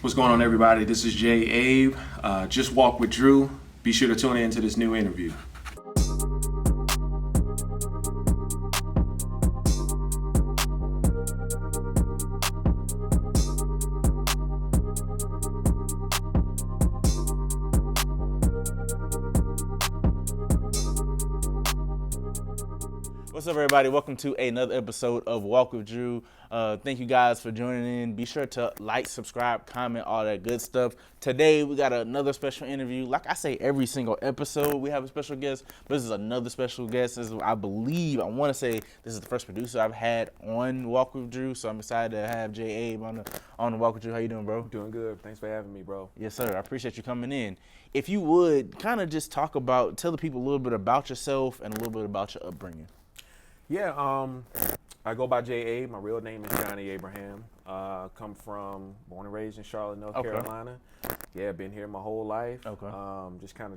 What's going on, everybody? This is Jay Abe. Just Walk with Drew. Be sure to tune in to this new interview. What's up, everybody? Welcome to another episode of Walk with Drew. Thank you guys for joining in. Be sure to like, subscribe, comment, all that good stuff. Today, we got another special interview. Like I say, every single episode we have a special guest, but this is another special guest. This is, I want to say this is the first producer I've had on Walk with Drew, so I'm excited to have Jay Abe on the Walk with Drew. How you doing, bro? Doing good. Thanks for having me, bro. Yes, sir. I appreciate you coming in. If you would, kind of just tell the people a little bit about yourself and a little bit about your upbringing. Yeah, I go by Jay A. My real name is Johnny Abraham. Born and raised in Charlotte, North Carolina. Yeah, been here my whole life. Okay.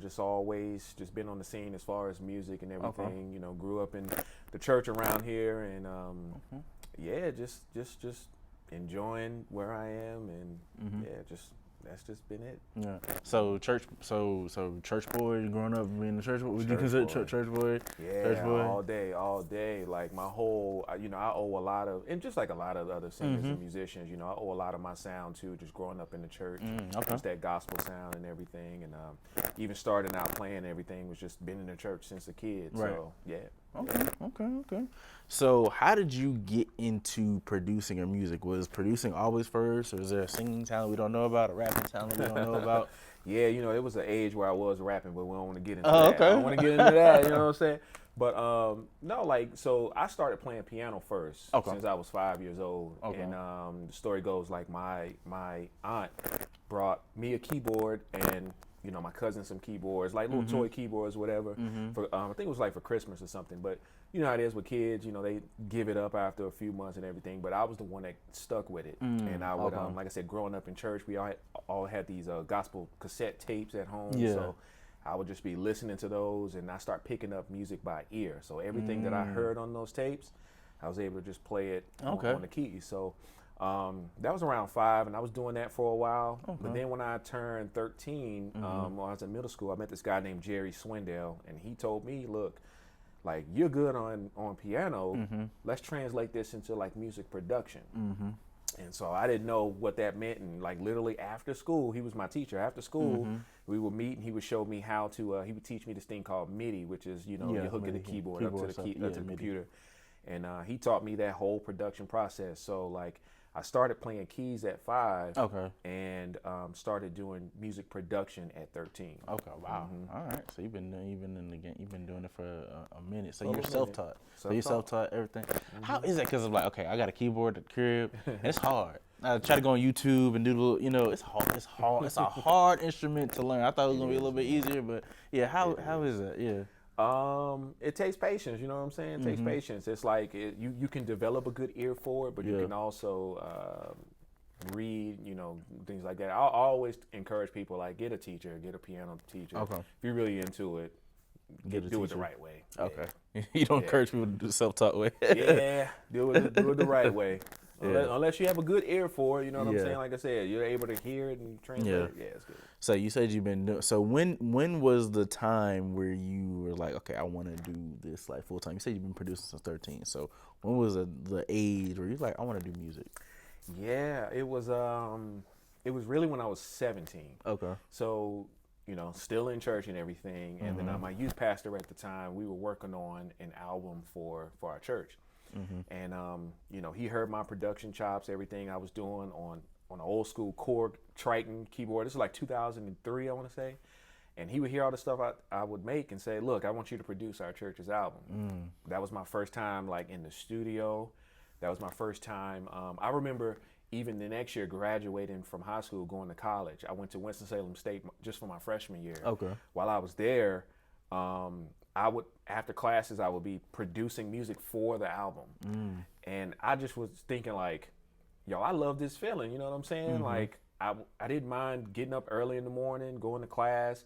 Just always been on the scene as far as music and everything. Okay. You know, grew up in the church around here, and yeah, just enjoying where I am, and that's just been it. Yeah. So church boy, growing up being a church boy. Would you consider church boy? Yeah, church boy? all day. Like my whole, I owe a lot of, and just like a lot of other singers and musicians, I owe a lot of my sound to just growing up in the church. Okay. Just that gospel sound and everything, and even starting out playing everything was just been in the church since a kid. Right. So yeah. Okay. So how did you get into producing your music? Was producing always first, or is there a singing talent we don't know about, a rapping talent we don't know about? Yeah, it was an age where I was rapping, but we don't want to get into that. Okay. I don't want to get into that, you know what I'm saying? But no, so I started playing piano first since I was 5 years old. Okay. And the story goes like my aunt brought me a keyboard and my cousin some keyboards, like little toy keyboards, whatever. For I think it was like for Christmas or something. But you know how it is with kids, they give it up after a few months and everything. But I was the one that stuck with it, and I would, like I said, growing up in church, we all had these gospel cassette tapes at home. Yeah. So I would just be listening to those, and I start picking up music by ear. So everything that I heard on those tapes, I was able to just play it on the keys. So. That was around 5, and I was doing that for a while. Okay. But then when I turned 13, when I was in middle school, I met this guy named Jerry Swindell, and he told me, look, like, you're good on piano. Let's translate this into, like, music production. And so I didn't know what that meant. And, like, literally after school, he was my teacher. After school, we would meet, and he would show me how to, he would teach me this thing called MIDI, which is, you hook the keyboard up to the computer. And he taught me that whole production process. So, like, I started playing keys at 5, and started doing music production at 13. Okay, wow. All right, so you've been doing it for a minute. So you're self-taught. So you're self-taught everything. How is that? Because I'm like, okay, I got a keyboard at the crib, and it's hard. I try to go on YouTube and do the little, it's hard. It's hard. It's a hard instrument to learn. I thought it was gonna be a little bit easier, but yeah, how is that? Yeah. It takes patience, you know what I'm saying? It takes patience. It's like you can develop a good ear for it, but you can also read, things like that. I always encourage people, like, get a teacher, get a piano teacher. Okay. If you're really into it, do it the right way. Okay. Yeah. You don't encourage people to do self-taught way. Yeah, do it the right way. Unless you have a good ear for it, you know what I'm saying? Like I said, you're able to hear it and translate it. Yeah, it's good. So you said you've been doing. So when was the time where you were like, okay, I want to do this like full time? You said you've been producing since 13. So when was the age where you're like, I want to do music? Yeah, it was really when I was 17. Okay. So still in church and everything, and then my youth pastor at the time, we were working on an album for our church. And he heard my production chops, everything I was doing on an old school Korg Triton keyboard. This is like 2003, I want to say. And he would hear all the stuff I would make and say, look, I want you to produce our church's album. That was my first time, like, in the studio. That was my first time. I remember even the next year graduating from high school, going to college. I went to Winston-Salem State just for my freshman year. Okay. While I was there, after classes, I would be producing music for the album. And I just was thinking, like, yo, I love this feeling, you know what I'm saying? Like, I didn't mind getting up early in the morning, going to class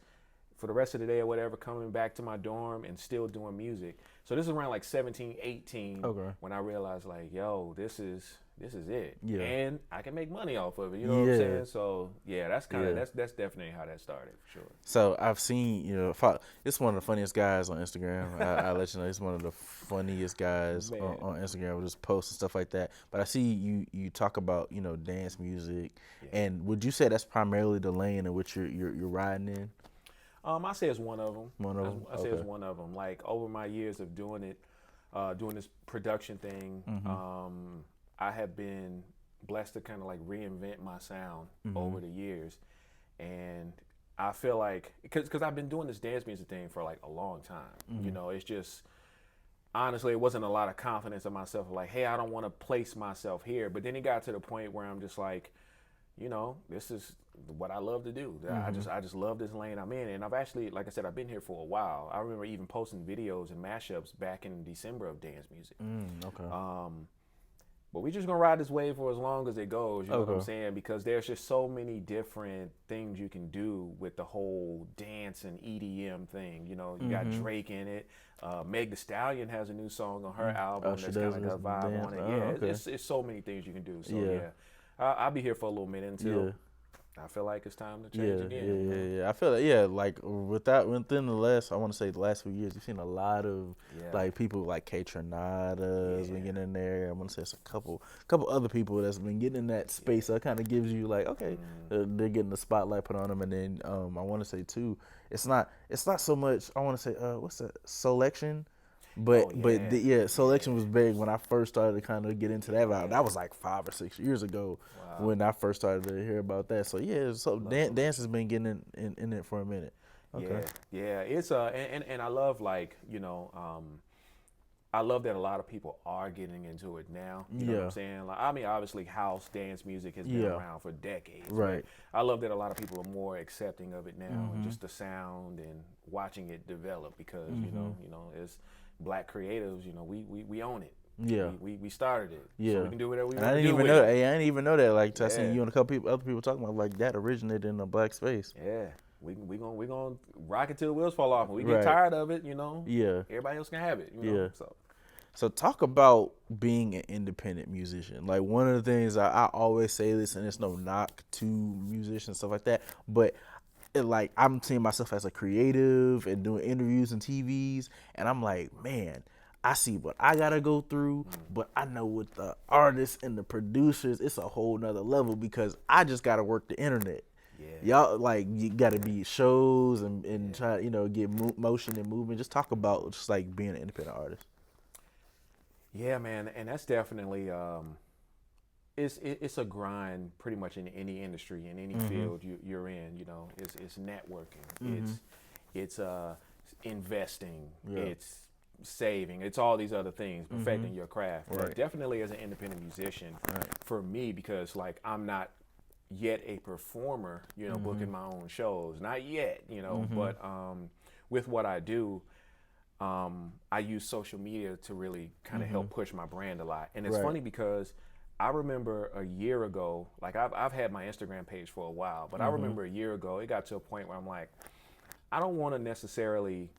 for the rest of the day or whatever, coming back to my dorm and still doing music. So this is around like 17, 18 when I realized, like, yo, this is this is it. Yeah. And I can make money off of it. You know what I'm saying? So yeah, that's kind of that's definitely how that started for sure. So I've seen, it's one of the funniest guys on Instagram. I let you know, he's one of the funniest guys on Instagram with his posts and stuff like that. But I see you talk about, dance music, and would you say that's primarily the lane in which you're riding in? I say it's one of them. I say Okay. it's one of them. Like over my years of doing it, doing this production thing, I have been blessed to kind of like reinvent my sound over the years, and I feel like because I've been doing this dance music thing for like a long time. It's just honestly, it wasn't a lot of confidence in myself. Like, hey, I don't want to place myself here. But then it got to the point where I'm just like, this is what I love to do. I just love this lane I'm in. And I've actually, like I said, I've been here for a while. I remember even posting videos and mashups back in December of dance music. Okay. But we're just gonna ride this wave for as long as it goes. You know what I'm saying? Because there's just so many different things you can do with the whole dance and EDM thing. You got Drake in it. Meg Thee Stallion has a new song on her album that's kind of got a vibe on it. It's so many things you can do. So I'll be here for a little minute until I feel like it's time to change again. Yeah. I feel like within the last, I want to say the last few years, you've seen a lot of like people like K Tronada's been getting in there. I want to say it's a couple other people that's been getting in that space. So it kind of gives you like, okay, they're getting the spotlight put on them. And then I want to say too, it's not so much. I want to say what's that, Selection. But Selection was big when I first started to kind of get into that vibe. That was like 5 or 6 years ago when I first started to hear about that. So dance has been getting in it for a minute. Okay. Yeah. It's and I love like I love that a lot of people are getting into it now. You know what I'm saying? Like, I mean, obviously, house dance music has been around for decades. Right. I love that a lot of people are more accepting of it now, and just the sound and watching it develop because as Black creatives, we own it. Yeah, we started it. Yeah, so we can do whatever we want to do. I didn't even know that. Like I seen you and a couple other people talking about like that originated in the Black space. Yeah. We gonna rock it till the wheels fall off. When we get tired of it, everybody else can have it. So talk about being an independent musician. Like one of the things I always say this, and it's no knock to musicians stuff like that, but I'm seeing myself as a creative and doing interviews and TVs, and I'm like, man, I see what I gotta go through, but I know with the artists and the producers, it's a whole nother level because I just gotta work the internet. Y'all like you gotta be shows and try get motion and movement. Just talk about just like being an independent artist. Yeah, man, and that's definitely it's a grind pretty much in any industry in any field you're in. It's networking, it's investing, it's saving, it's all these other things, perfecting your craft. But definitely as an independent musician, for me, because like I'm not yet a performer, booking my own shows, not yet, but with what I do, I use social media to really kind of help push my brand a lot. And it's funny because I remember a year ago, like I've had my Instagram page for a while, but I remember a year ago, it got to a point where I'm like, I don't want to necessarily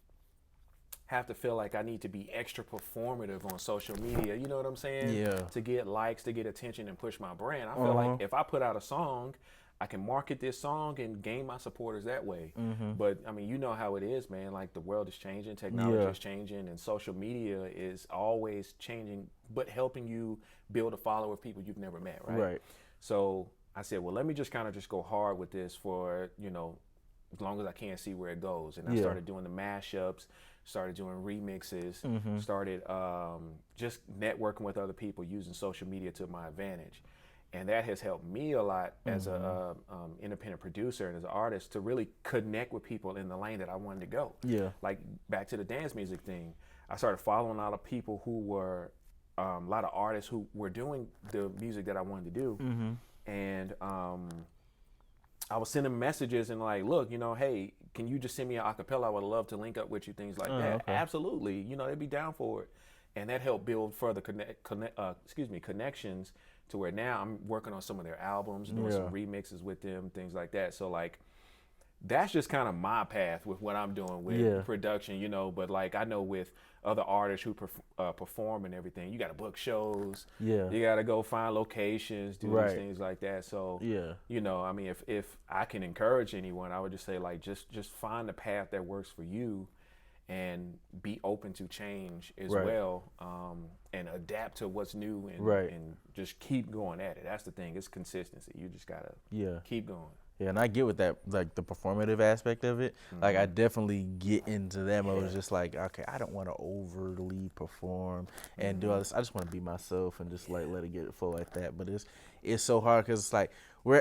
have to feel like I need to be extra performative on social media, you know what I'm saying? Yeah. To get likes, to get attention and push my brand. I feel like if I put out a song, I can market this song and gain my supporters that way. But I mean, you know how it is, man. Like the world is changing, technology is changing, and social media is always changing, but helping you build a follower of people you've never met, right? So I said, well, let me just kind of just go hard with this for, as long as I can see where it goes. And I started doing the mashups, started doing remixes, started just networking with other people using social media to my advantage. And that has helped me a lot as a independent producer and as an artist to really connect with people in the lane that I wanted to go. Yeah. Like back to the dance music thing, I started following a lot of people who were, a lot of artists who were doing the music that I wanted to do. And I was sending messages and like, look, hey, can you just send me an acapella? I would love to link up with you, things like that. Okay. Absolutely. They'd be down for it. And that helped build further connections to where now I'm working on some of their albums, doing some remixes with them, things like that. So like that's just kind of my path with what I'm doing with production, you know. But like I know with other artists who perform and everything, you got to book shows. Yeah. You got to go find locations, do these things like that. So, you know, I mean, if I can encourage anyone, I would just say like just find the path that works for you, and be open to change as well, and adapt to what's new, and just keep going at it. That's the thing. It's consistency. You just gotta keep going. Yeah, and I get with that, like the performative aspect of it. Like I definitely get into that mode. It's just like, okay, I don't want to overly perform and do all this. I just want to be myself and just like let it get flow like that. But it's so hard because it's like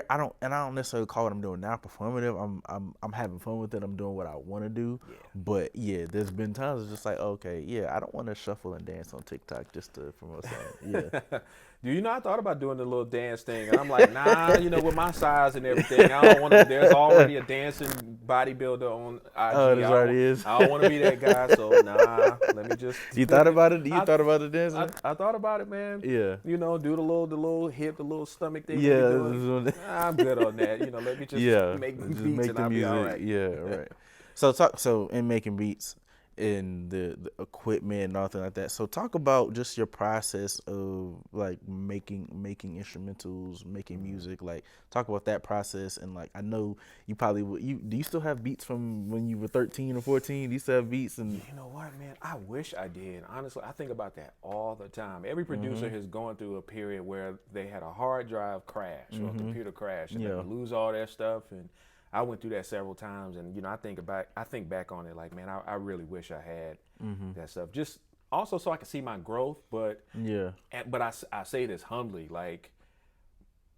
I don't necessarily call what I'm doing now performative. I'm having fun with it. I'm doing what I want to do. But yeah, there's been times it's just like, okay, I don't want to shuffle and dance on TikTok just to promote something. Do you know, I thought about doing the little dance thing, and I'm like, nah, you know, with my size and everything, I don't want to. There's already a dancing bodybuilder on IG. Oh, there already is. I don't want to be that guy, so nah. Let me just. You thought about it? You thought about the dancing? I thought about it, man. Yeah. You know, do the little hip, the little stomach thing. Yeah. I'm good on that. You know, let me just make the beats and I'll be all right. Yeah, right. So in making beats, in the equipment and all things like that. So talk about just your process of like making instrumentals, making music. Like talk about that process. And like I know you probably do you still have beats from when you were 13 or 14? Do you still have beats? And you know what, man? I wish I did. Honestly, I think about that all the time. Every producer has gone through a period where they had a hard drive crash or a computer crash, and they lose all their stuff. And I went through that several times, and you know, I think back on it like, man, I really wish I had that stuff. Just also so I could see my growth, but I say this humbly, like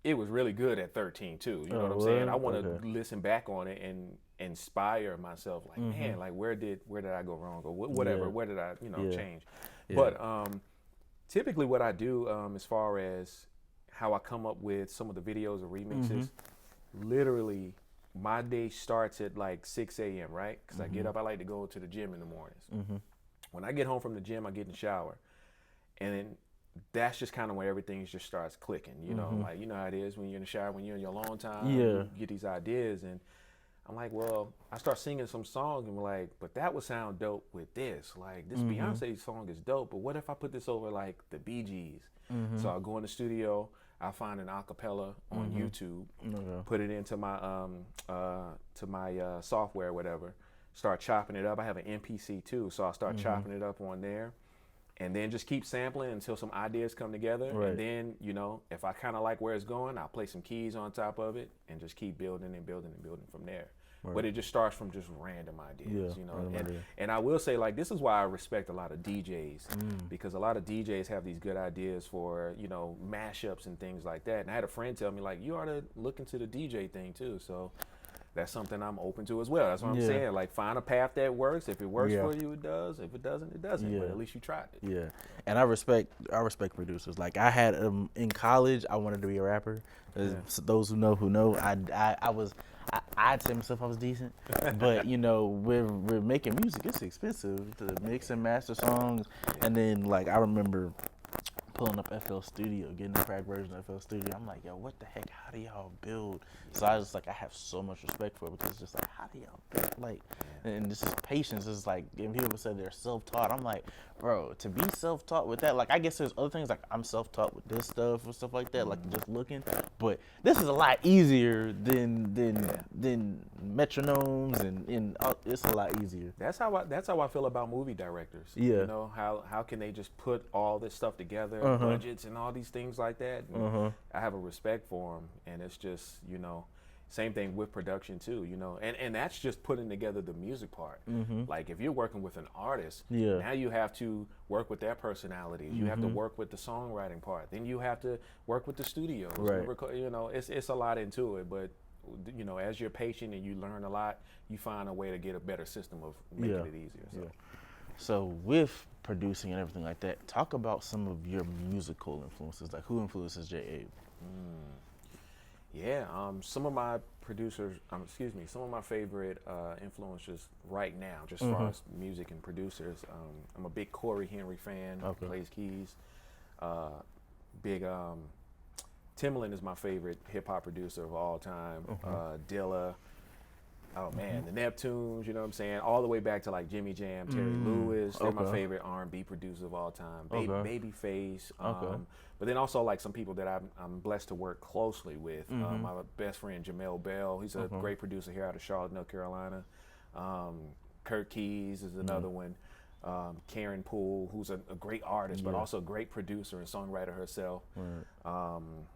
it was really good at 13 too. You know what I'm saying? I want to listen back on it and inspire myself. Like, man, like where did I go wrong or whatever? Where did I change? But typically, what I do as far as how I come up with some of the videos or remixes, literally. My day starts at like 6 a.m., right? Because I get up, I like to go to the gym in the mornings. When I get home from the gym, I get in the shower. And then that's just kind of where everything just starts clicking, you know? Like, you know how it is when you're in the shower, when you're in your alone time, you get these ideas. And I'm like, well, I start singing some songs and we're like, but that would sound dope with this. Like, this Beyonce song is dope, but what if I put this over like the Bee Gees? So I'll go in the studio, I'll find an acapella on YouTube, put it into my software or whatever, start chopping it up. I have an MPC too, so I'll start chopping it up on there, and then just keep sampling until some ideas come together. And then, you know, if I kind of like where it's going, I'll play some keys on top of it and just keep building and building and building from there. But it just starts from just random ideas, you know. And I will say, like, this is why I respect a lot of DJs, because a lot of DJs have these good ideas for, you know, mashups and things like that. And I had a friend tell me, like, you ought to look into the DJ thing too. So that's something I'm open to as well. That's what I'm saying. Like, find a path that works. If it works for you, it does. If it doesn't, it doesn't. But at least you tried it. Yeah. And I respect producers. Like, I had in college, I wanted to be a rapper. Those who know, I'd say myself I was decent, but you know, we're making music. It's expensive to mix and master songs, and then like I remember pulling up FL Studio, getting the crack version of FL Studio. I'm like, yo, what the heck? How do y'all build? So I was like, I have so much respect for it because it's just like, how do y'all build? Like, and this is patience. It's like, and people say they're self-taught. I'm like, bro, to be self-taught with that, like, I guess there's other things like I'm self-taught with this stuff or stuff like that, like just looking. But this is a lot easier than metronomes and it's a lot easier. That's how I feel about movie directors. You know, how can they just put all this stuff together, budgets and all these things like that. And I have a respect for them, and it's just, you know, same thing with production too, you know, and that's just putting together the music part. Like if you're working with an artist, now you have to work with their personalities. You have to work with the songwriting part. Then you have to work with the studios. You know, it's a lot into it, but you know, as you're patient and you learn a lot, you find a way to get a better system of making it easier. So with producing and everything like that, talk about some of your musical influences. Like, who influences J. Abe? Some of my producers, some of my favorite influencers right now, just as far as music and producers. I'm a big Corey Henry fan. Plays keys. Big Timbaland is my favorite hip hop producer of all time. Dilla. Oh man, the Neptunes, you know what I'm saying? All the way back to like Jimmy Jam, Terry Lewis. They're my favorite R&B producer of all time. Babyface. But then also like some people that I'm blessed to work closely with. My best friend Jamel Bell. He's a great producer here out of Charlotte, North Carolina. Kurt Keys is another one. Karen Poole, who's a great artist, but also a great producer and songwriter herself.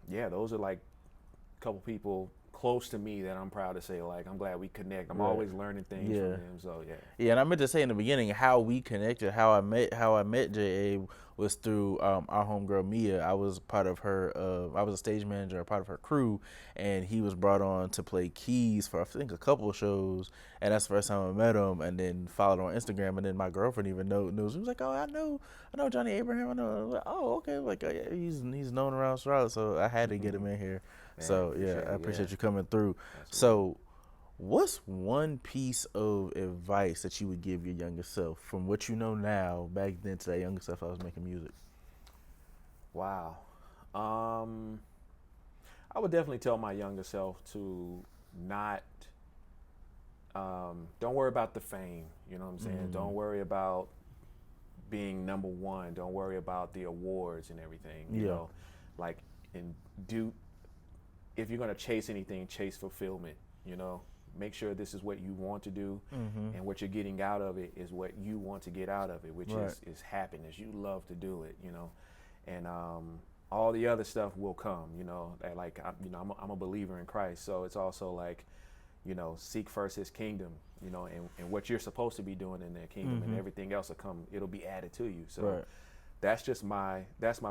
Yeah, those are like a couple people close to me that I'm proud to say, like, I'm glad we connect. I'm always learning things from them. So yeah. And I meant to say in the beginning how we connected, how I met J.A. was through our homegirl Mia. I was part of her. I was a stage manager, part of her crew, and he was brought on to play keys for I think a couple of shows. And that's the first time I met him. And then followed on Instagram. And then my girlfriend even knows. He was like, "Oh, I know Johnny Abraham. I know." I was like, "Oh, okay." Like, yeah, he's known around Charlotte, so I had to get him in here. So I appreciate you coming through. Absolutely. So, what's one piece of advice that you would give your younger self from what you know now back then to that younger self I was making music? Wow. I would definitely tell my younger self to not, don't worry about the fame. You know what I'm saying? Don't worry about being number one. Don't worry about the awards and everything. You know, like, if you're going to chase anything, chase fulfillment, you know. Make sure this is what you want to do, and what you're getting out of it is what you want to get out of it, which is happiness. You love to do it, you know. And all the other stuff will come, you know. Like, I'm a believer in Christ, so it's also like, you know, seek first his kingdom, you know, and what you're supposed to be doing in that kingdom, and everything else will come, it'll be added to you. So that's my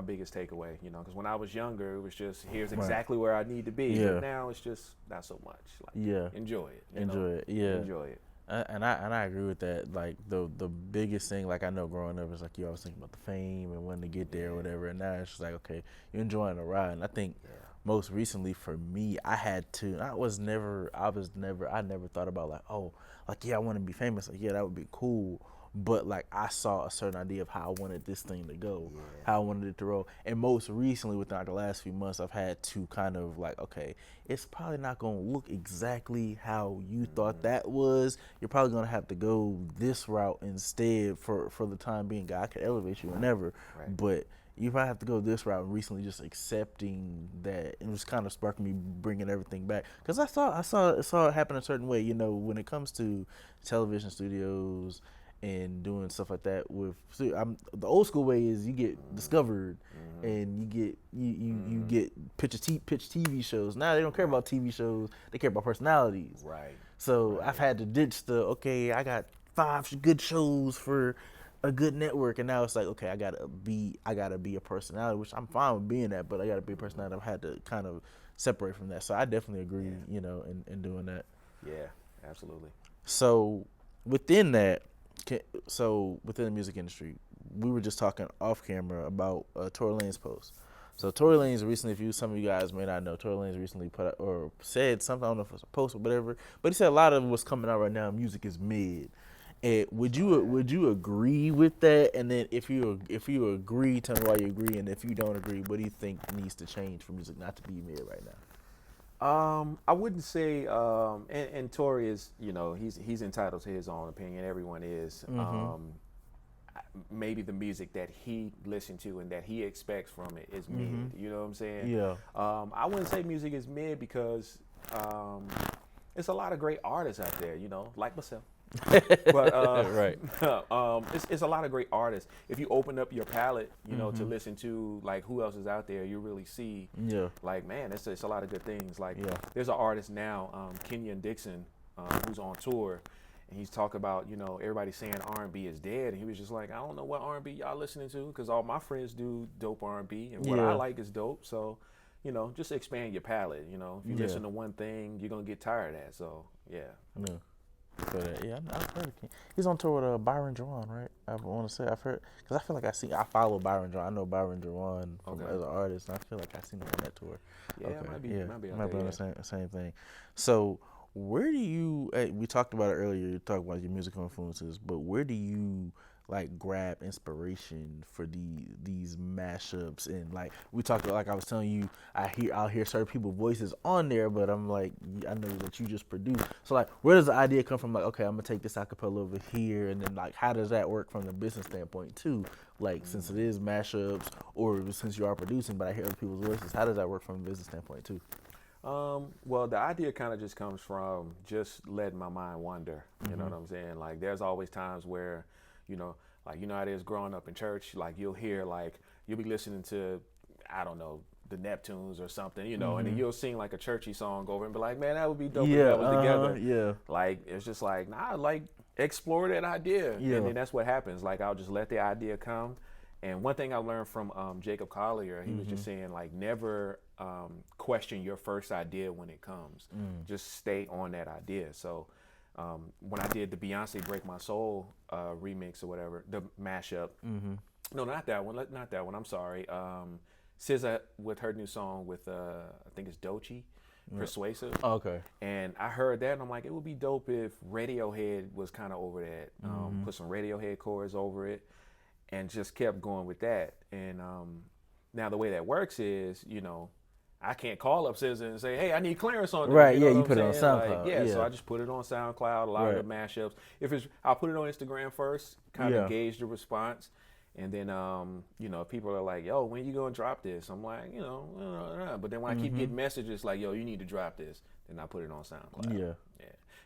biggest takeaway, you know, because when I was younger, it was just, here's exactly where I need to be. But now it's just not so much. Like, enjoy it. Enjoy it. And I agree with that. Like, the biggest thing, like, I know growing up is like you always thinking about the fame and wanting to get there or whatever. And now it's just like, okay, you're enjoying the ride. And I think most recently for me, I never thought about like, oh, like, yeah, I want to be famous. Like, yeah, that would be cool. But like, I saw a certain idea of how I wanted this thing to go, how I wanted it to roll. And most recently, within like the last few months, I've had to kind of like, okay, it's probably not going to look exactly how you thought that was. You're probably going to have to go this route instead for the time being. God could elevate you whenever, but you probably have to go this route. And recently, just accepting that, and just kind of sparking me bringing everything back, because I saw it happen a certain way. You know, when it comes to television studios and doing stuff like that the old school way is you get discovered and you get pitch TV shows. Now they don't care about TV shows, they care about personalities. So I've had to ditch I got 5 good shows for a good network, and now it's like, okay, I gotta be a personality, which I'm fine with being that, but I gotta be a personality. I've had to kind of separate from that. So I definitely agree, you know, in doing that. Yeah, absolutely. So within that, within the music industry, we were just talking off camera about Tory Lanez post. So Tory Lanez recently, some of you guys may not know, Tory Lanez recently put out, or said something, I don't know if it was a post or whatever, but he said a lot of what's coming out right now, music is mid. And would you agree with that? And then if you agree, tell me why you agree. And if you don't agree, what do you think needs to change for music not to be mid right now? I wouldn't say, and Tory is, you know, he's entitled to his own opinion. Everyone is. Maybe the music that he listened to and that he expects from it is mid. You know what I'm saying? Yeah. I wouldn't say music is mid because it's a lot of great artists out there, you know, like myself. But right. It's a lot of great artists. If you open up your palette, you know, to listen to like who else is out there, you really see like, man, it's a lot of good things. Like there's an artist now, Kenyon Dixon, who's on tour, and he's talking about, you know, everybody's saying R&B is dead, and he was just like, I don't know what R&B y'all listening to, because all my friends do dope R&B, and what I like is dope. So, you know, just expand your palette. You know, if you listen to one thing, you're gonna get tired of that. So But I've heard of King. He's on tour with Byron Juwan, right? I want to say I've heard, because I feel like I follow Byron Juwan. I know Byron Juwan as an artist, and I feel like I've seen him on that tour. Yeah, it might be on the same thing. So where do you? We talked about it earlier. You talked about your musical influences, but where do you like grab inspiration for these mashups? And like we talked, like I was telling you, I'll hear certain people's voices on there, but I'm like, I know that you just produce. So like, where does the idea come from? Like, okay, I'm gonna take this acapella over here, and then like, how does that work from the business standpoint too? Like, since it is mashups, or since you are producing, but I hear other people's voices, how does that work from a business standpoint too? Well, the idea kind of just comes from just letting my mind wander. You know what I'm saying? Like, there's always times where, like, how it is growing up in church, like, you'll be listening to, I don't know, the Neptunes or something, and then you'll sing like a churchy song over and be like, man, that would be dope if that was together. Yeah. Like, it's just like, nah, like, explore that idea. Yeah. And then that's what happens. Like, I'll just let the idea come. And one thing I learned from Jacob Collier, he was just saying, like, never question your first idea when it comes. Just stay on that idea. So when I did the Beyonce Break My Soul remix or whatever, the mashup. No, not that one. Not that one. I'm sorry. SZA with her new song with, I think it's Doechii, Persuasive. Oh, okay. And I heard that and I'm like, it would be dope if Radiohead was kind of over that. Put some Radiohead chords over it. And just kept going with that. And now the way that works is, I can't call up SZA and say, hey, I need clearance on this. Right, you put it on SoundCloud. Like, so I just put it on SoundCloud, a lot of the mashups. I'll put it on Instagram first, kind of gauge the response. And then, people are like, yo, when you going to drop this? I'm like, but then when I keep getting messages like, yo, you need to drop this, then I put it on SoundCloud. Yeah.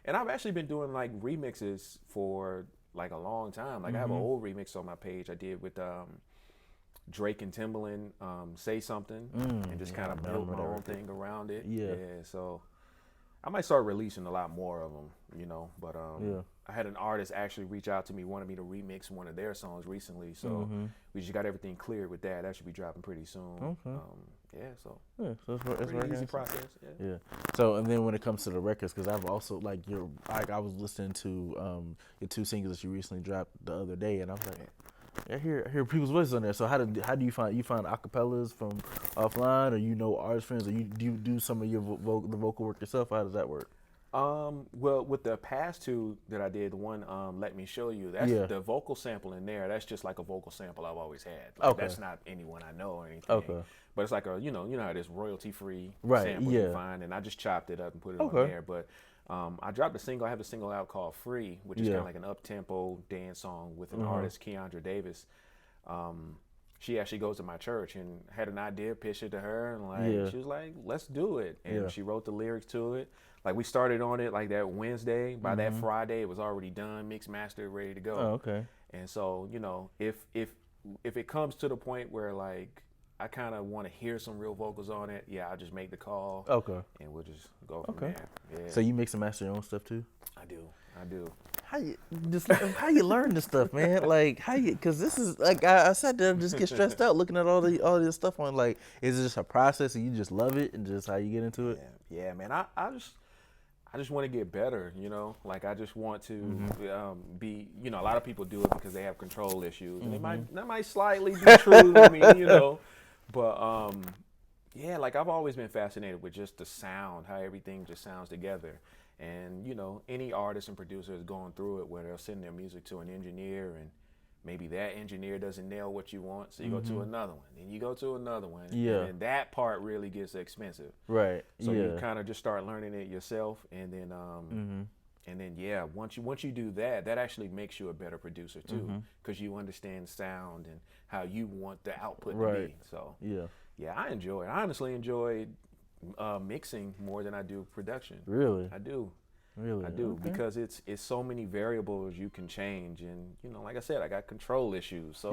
And I've actually been doing like remixes for like a long time. Like I have an old remix on my page I did with Drake and Timbaland, Say Something, and just kind of built my own thing around it. Yeah, so I might start releasing a lot more of them, but I had an artist actually reach out to me, wanted me to remix one of their songs recently, so we just got everything cleared with that. That should be dropping pretty soon. So it's a pretty easy process. Yeah. So, and then when it comes to the records, because I've also I was listening to your 2 singles that you recently dropped the other day, and I was like, I hear people's voices on there. So how do you find acapellas from offline, or artist friends, or do you do some of your the vocal work yourself? How does that work? Well, with the past 2 that I did, the one Let Me Show You, that's the vocal sample in there. That's just like a vocal sample I've always had. Like, that's not anyone I know or anything. Okay. But it's like you know how this royalty-free right, sample you find, and I just chopped it up and put it on there. But I dropped a single. I have a single out called Free, which is kind of like an up-tempo dance song with an artist, Keandra Davis. She actually goes to my church and had an idea, pitched it to her, and she was like, let's do it. And she wrote the lyrics to it. Like, we started on it like that Wednesday. By that Friday, it was already done, mixed, mastered, ready to go. Oh, okay. And so, if it comes to the point where, like, I kind of want to hear some real vocals on it, I'll just make the call. Okay. And we'll just go from there. Yeah. So you mix and master your own stuff too? I do. How you learn this stuff, man? Like, because this is, like, I sat there and just get stressed out looking at all this stuff on, like, is it just a process and you just love it and just how you get into it? Yeah, man. I just want to get better, Like, I just want to be, a lot of people do it because they have control issues. And that might slightly be true to me, But, like, I've always been fascinated with just the sound, how everything just sounds together. And, any artist and producer is going through it where they'll send their music to an engineer and maybe that engineer doesn't nail what you want, so you go to another one. Then you go to another one. Yeah. And that part really gets expensive. Right. So you kind of just start learning it yourself, and then once you do that, that actually makes you a better producer too, because you understand sound and how you want the output to be. So I enjoy it. I honestly enjoy mixing more than I do production. Really? I do. Really? I do, okay. because it's so many variables you can change, and like I said, I got control issues, so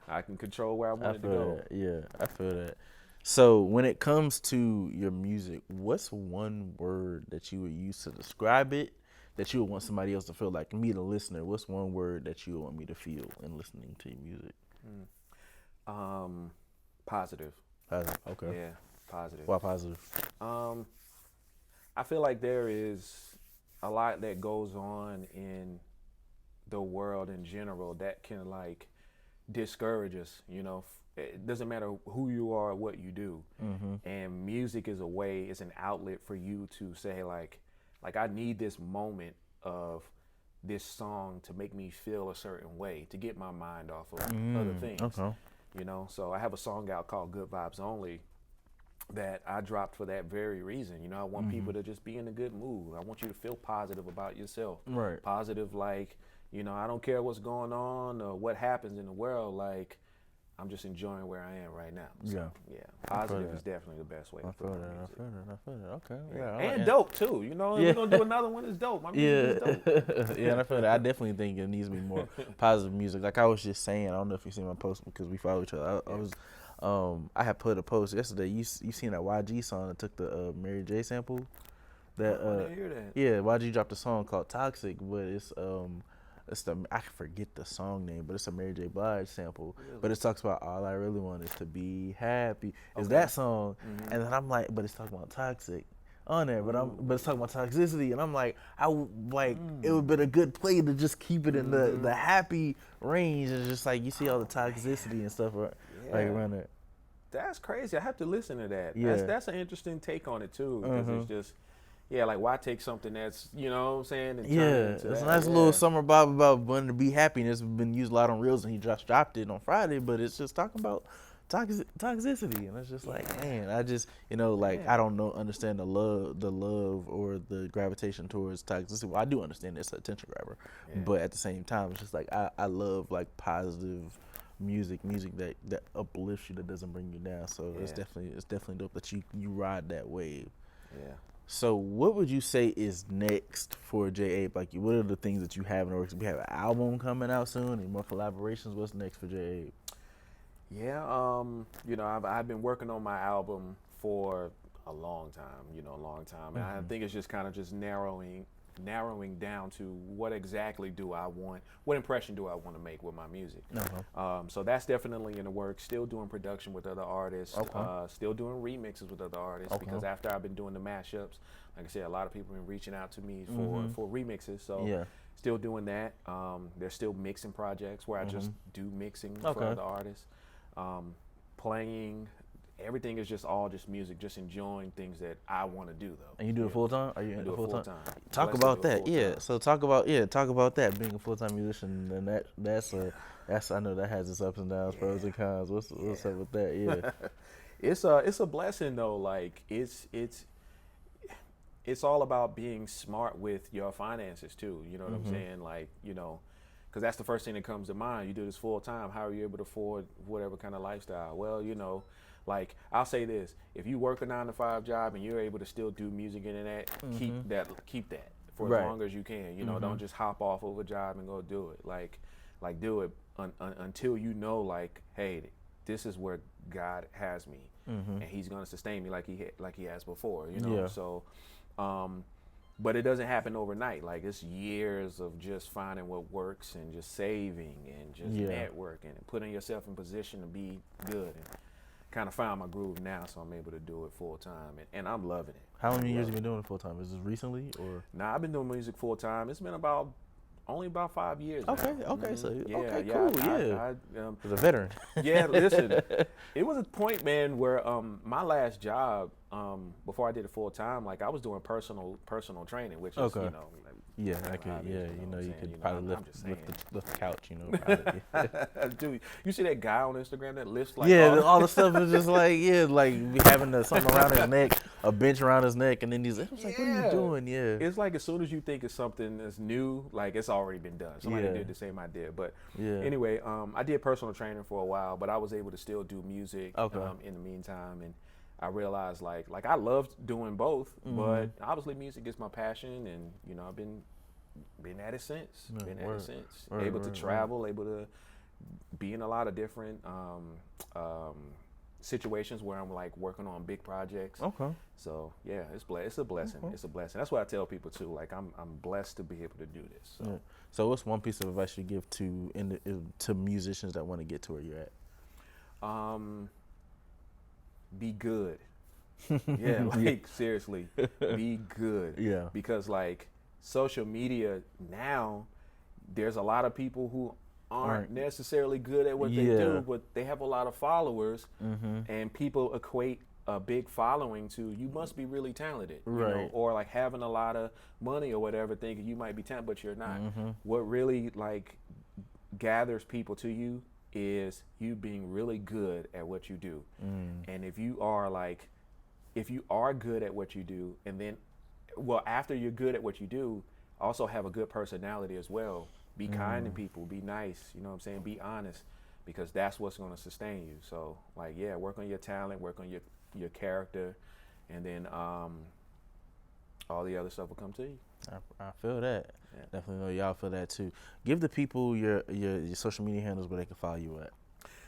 I can control where I want it to go. That. Yeah, I feel that. So when it comes to your music, what's one word that you would use to describe it that you would want somebody else to feel? Like me, the listener, what's one word that you would want me to feel in listening to your music? Positive. Positive. Okay. Yeah, positive. Why positive? I feel like there is a lot that goes on in the world in general that can, like, discourage us, It doesn't matter who you are or what you do. And music is it's an outlet for you to say, like I need this moment of this song to make me feel a certain way, to get my mind off of other things. Okay. You know, so I have a song out called Good Vibes Only that I dropped for that very reason. You know, I want people to just be in a good mood. I want you to feel positive about yourself. Right. Positive, like, you know, I don't care what's going on or what happens in the world. Like, I'm just enjoying where I am right now. So, yeah. Positive is definitely the best way to put my music. I feel that. Okay. Yeah. And dope too. You know, we're gonna do another one. It's dope. My music is dope. Yeah, and I feel that. I definitely think it needs to be more positive music. Like I was just saying, I don't know if you seen my post because we follow each other. I had put a post yesterday. You seen that YG song that took the Mary J sample? I didn't hear that. Yeah, YG dropped a song called Toxic, but it's I forget the song name, but it's a Mary J. Blige sample. Really? But it talks about all I really want is to be happy. It's that song, and then I'm like, but it's talking about toxic on there, but it's talking about toxicity, and I'm like, it would have been a good play to just keep it in the happy range, and just like you see all the toxicity and stuff like around it. That's crazy. I have to listen to that. Yeah. That's an interesting take on it too, because it's just. Yeah, like why take something that's, you know what I'm saying? And turn it into it's that? a nice little summer bop about wanting to be happy, and it's been used a lot on Reels, and he just dropped it on Friday, but it's just talking about toxicity, and it's just like, man, I just, you know, like, I don't understand the love or the gravitation towards toxicity. Well, I do understand it's an attention grabber, but at the same time, it's just like, I love, like, positive music that uplifts you, that doesn't bring you down, so it's definitely dope that you ride that wave. Yeah. So what would you say is next for J. Abe? Like, what are the things that you have in the works? We have an album coming out soon, and more collaborations. What's next for J. Abe? Yeah, you know, I've been working on my album for a long time, and I think it's just kind of just narrowing down to what exactly do I want, what impression do I want to make with my music. So that's definitely in the works. Still doing production with other artists, still doing remixes with other artists, because after I've been doing the mashups, like I said, a lot of people have been reaching out to me for remixes, so still doing that. There's still mixing projects where I just do mixing for other artists. Playing, everything is just all just music, just enjoying things that I want to do though. And you do it full time? Are you in it full time? Talk Blessed about that. full-time. So talk about that, being a full time musician, and that's I know that has its ups and downs, pros and cons. What's up with that? Yeah. It's a blessing though. Like it's all about being smart with your finances too. You know what I'm saying? Like, you know, because that's the first thing that comes to mind. You do this full time. How are you able to afford whatever kind of lifestyle? Well, you know, like I'll say this: if you work a 9-to-5 job and you're able to still do music in that, keep that for as long as you can. You know, don't just hop off of a job and go do it. Like do it until you know, like, hey, this is where God has me, and He's gonna sustain me like He has before. You know, so. But it doesn't happen overnight. Like, it's years of just finding what works and just saving and just networking and putting yourself in position to be good. And kind of found my groove now, so I'm able to do it full time, and I'm loving it. How many years have you been doing it full time? Is this recently or? Nah, I've been doing music full time. It's been only about 5 years. Okay, now. So cool. Yeah. As a veteran. Yeah, listen, it was a point, man, where my last job, before I did it full time, like I was doing personal training, which is, you know. Yeah, I could. Yeah, you know, you could probably lift the couch. You know, probably. Dude, you see that guy on Instagram that lifts like all the stuff is just like like having something around his neck, a bench around his neck, and then he's like, what are you doing? Yeah, it's like as soon as you think of something that's new, like it's already been done. Somebody did the same idea, but anyway, I did personal training for a while, but I was able to still do music in the meantime, and I realized like I loved doing both, but obviously music is my passion, and you know I've been at it since. Able to travel, able to be in a lot of different situations where I'm like working on big projects. So yeah, it's a blessing. It's a blessing. That's what I tell people too. Like I'm blessed to be able to do this. So, so what's one piece of advice you give to musicians that want to get to where you're at? Be good. Yeah, like seriously, be good. Yeah. Because like social media now, there's a lot of people who aren't necessarily good at what they do, but they have a lot of followers, and people equate a big following to you must be really talented, you know, Right. or like having a lot of money or whatever, thinking you might be talented, but you're not. What really like gathers people to you is you being really good at what you do. And if you are good at what you do, and then, well, after you're good at what you do, also have a good personality as well. Be kind to people, be nice, you know what I'm saying? Be honest, because that's what's going to sustain you. So like, yeah, work on your talent, work on your character, and then all the other stuff will come to you. I feel that. Yeah. Definitely know y'all feel that too. Give the people your social media handles where they can follow you at.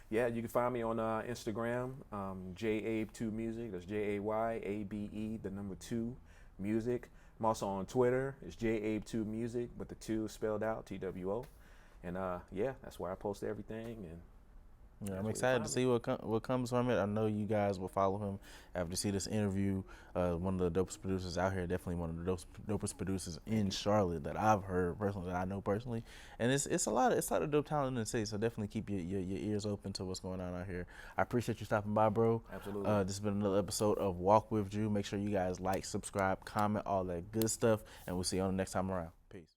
Yeah, you can find me on Instagram, JAbe2Music. That's JAYABE, the number 2 music. I'm also on Twitter. It's JAbe2Music, but the 2 is spelled out, TWO. And yeah, that's where I post everything. And yeah, I'm excited to see what comes from it. I know you guys will follow him after you see this interview. One of the dopest producers out here, definitely one of the dopest producers in Charlotte that I've heard personally, that I know personally. And it's a lot of dope talent in the city. So definitely keep your ears open to what's going on out here. I appreciate you stopping by, bro. Absolutely. This has been another episode of Walk with Drew. Make sure you guys like, subscribe, comment, all that good stuff, and we'll see you on the next time around. Peace.